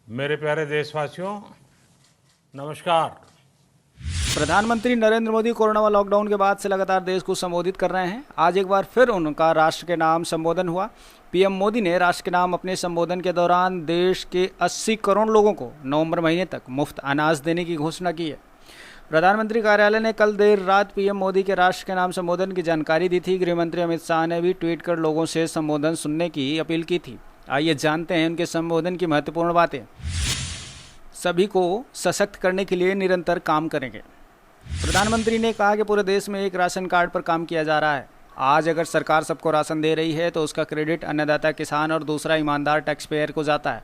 मेरे प्यारे देशवासियों, नमस्कार। प्रधानमंत्री नरेंद्र मोदी कोरोना व लॉकडाउन के बाद से लगातार देश को संबोधित कर रहे हैं। आज एक बार फिर उनका राष्ट्र के नाम संबोधन हुआ। पीएम मोदी ने राष्ट्र के नाम अपने संबोधन के दौरान देश के 80 करोड़ लोगों को नवंबर महीने तक मुफ्त अनाज देने की घोषणा की है। प्रधानमंत्री कार्यालय ने कल देर रात पीएम मोदी के राष्ट्र के नाम संबोधन की जानकारी दी थी। गृहमंत्री अमित शाह ने भी ट्वीट कर लोगों से संबोधन सुनने की अपील की थी। आइए जानते हैं उनके संबोधन की महत्वपूर्ण बातें। सभी को सशक्त करने के लिए निरंतर काम करेंगे। प्रधानमंत्री ने कहा कि पूरे देश में एक राशन कार्ड पर काम किया जा रहा है। आज अगर सरकार सबको राशन दे रही है तो उसका क्रेडिट अन्नदाता किसान और दूसरा ईमानदार टैक्स पेयर को जाता है।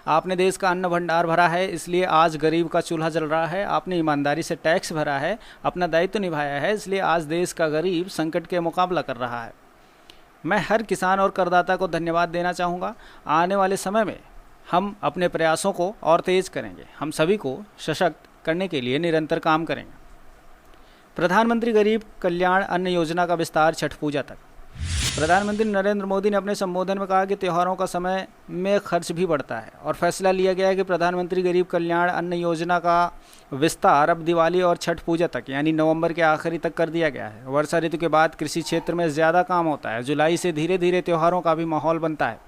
आपने देश का अन्न भंडार भरा है, इसलिए आज गरीब का चूल्हा जल रहा है। आपने ईमानदारी से टैक्स भरा है, अपना दायित्व निभाया है, इसलिए आज देश का गरीब संकट के मुकाबला कर रहा है। मैं हर किसान और करदाता को धन्यवाद देना चाहूँगा। आने वाले समय में हम अपने प्रयासों को और तेज करेंगे। हम सभी को सशक्त करने के लिए निरंतर काम करेंगे। प्रधानमंत्री गरीब कल्याण अन्न योजना का विस्तार छठ पूजा तक। प्रधानमंत्री नरेंद्र मोदी ने अपने संबोधन में कहा कि त्योहारों का समय में खर्च भी बढ़ता है और फैसला लिया गया है कि प्रधानमंत्री गरीब कल्याण अन्न योजना का विस्तार अब दिवाली और छठ पूजा तक यानी नवंबर के आखिरी तक कर दिया गया है। वर्षा ऋतु के बाद कृषि क्षेत्र में ज़्यादा काम होता है। जुलाई से धीरे धीरे त्योहारों का भी माहौल बनता है।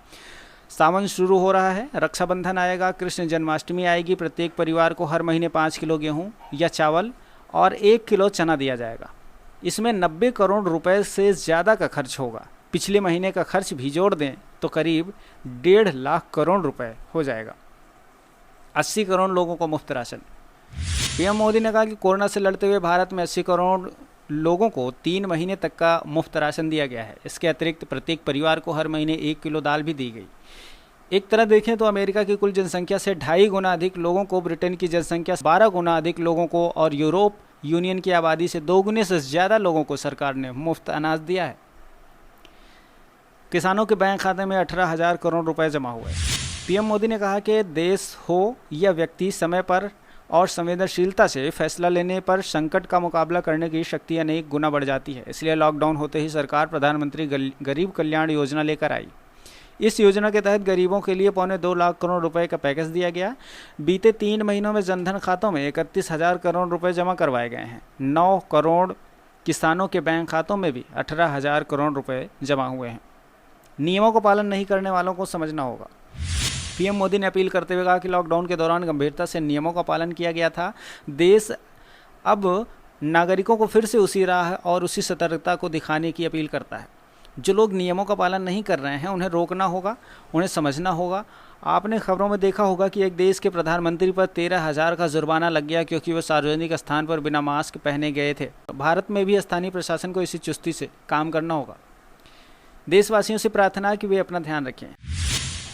सावन शुरू हो रहा है, रक्षाबंधन आएगा, कृष्ण जन्माष्टमी आएगी। प्रत्येक परिवार को हर महीने 5 किलो गेहूँ या चावल और 1 किलो चना दिया जाएगा। इसमें 90 करोड़ रुपए से ज़्यादा का खर्च होगा। पिछले महीने का खर्च भी जोड़ दें तो करीब 1.5 लाख करोड़ रुपए हो जाएगा। 80 करोड़ लोगों को मुफ्त राशन। पीएम मोदी ने कहा कि कोरोना से लड़ते हुए भारत में 80 करोड़ लोगों को 3 महीने तक का मुफ्त राशन दिया गया है। इसके अतिरिक्त प्रत्येक परिवार को हर महीने 1 किलो दाल भी दी गई। एक तरह देखें तो अमेरिका की कुल जनसंख्या से 2.5 गुना अधिक लोगों को, ब्रिटेन की जनसंख्या से 12 गुना अधिक लोगों को और यूरोप यूनियन की आबादी से 2 गुने से ज़्यादा लोगों को सरकार ने मुफ्त अनाज दिया है। किसानों के बैंक खाते में 18,000 करोड़ रुपए जमा हुए। पीएम मोदी ने कहा कि देश हो या व्यक्ति, समय पर और संवेदनशीलता से फैसला लेने पर संकट का मुकाबला करने की शक्ति अनेक गुना बढ़ जाती है। इसलिए लॉकडाउन होते ही सरकार प्रधानमंत्री गरीब कल्याण योजना लेकर आई। इस योजना के तहत गरीबों के लिए 2.25 लाख करोड़ रुपए का पैकेज दिया गया। बीते 3 महीनों में जनधन खातों में 31,000 करोड़ रुपए जमा करवाए गए हैं। 9 करोड़ किसानों के बैंक खातों में भी 18,000 करोड़ रुपए जमा हुए हैं। नियमों का पालन नहीं करने वालों को समझना होगा। पीएम मोदी ने अपील करते हुए कहा कि लॉकडाउन के दौरान गंभीरता से नियमों का पालन किया गया था। देश अब नागरिकों को फिर से उसी राह और उसी सतर्कता को दिखाने की अपील करता है। जो लोग नियमों का पालन नहीं कर रहे हैं उन्हें रोकना होगा, उन्हें समझना होगा। आपने खबरों में देखा होगा कि एक देश के प्रधानमंत्री पर 13,000 का जुर्माना लग गया क्योंकि वो सार्वजनिक स्थान पर बिना मास्क पहने गए थे। भारत में भी स्थानीय प्रशासन को इसी चुस्ती से काम करना होगा। देशवासियों से प्रार्थना है कि वे अपना ध्यान रखें।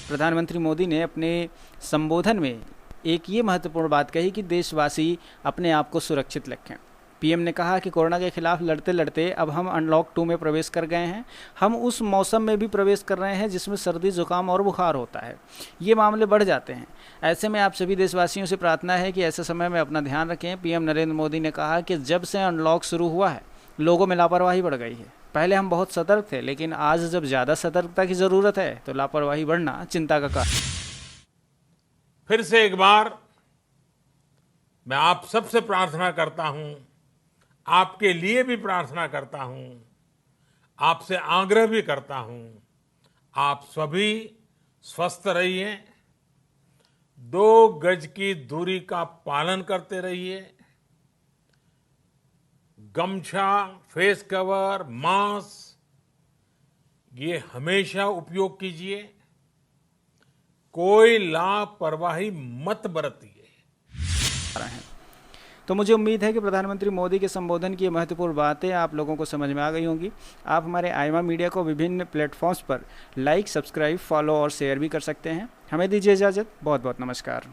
प्रधानमंत्री मोदी ने अपने संबोधन में एक ये महत्वपूर्ण बात कही कि देशवासी अपने आप को सुरक्षित रखें। पीएम ने कहा कि कोरोना के खिलाफ लड़ते लड़ते अब हम अनलॉक 2 में प्रवेश कर गए हैं। हम उस मौसम में भी प्रवेश कर रहे हैं जिसमें सर्दी, जुकाम और बुखार होता है। ये मामले बढ़ जाते हैं। ऐसे में आप सभी देशवासियों से प्रार्थना है कि ऐसे समय में अपना ध्यान रखें। पीएम नरेंद्र मोदी ने कहा कि जब से अनलॉक शुरू हुआ है लोगों में लापरवाही बढ़ गई है। पहले हम बहुत सतर्क थे, लेकिन आज जब ज़्यादा सतर्कता की ज़रूरत है तो लापरवाही बढ़ना चिंता का कारण। फिर से एक बार मैं आप सबसे प्रार्थना करता हूं, आपके लिए भी प्रार्थना करता हूं, आपसे आग्रह भी करता हूं, आप सभी स्वस्थ रहिए, 2 गज की दूरी का पालन करते रहिए, गमछा, फेस कवर, मास्क ये हमेशा उपयोग कीजिए। कोई लापरवाही मत बरतिए। तो मुझे उम्मीद है कि प्रधानमंत्री मोदी के संबोधन की महत्वपूर्ण बातें आप लोगों को समझ में आ गई होंगी। आप हमारे आईमा मीडिया को विभिन्न प्लेटफॉर्म्स पर लाइक, सब्सक्राइब, फॉलो और शेयर भी कर सकते हैं। हमें दीजिए इजाज़त। बहुत बहुत नमस्कार।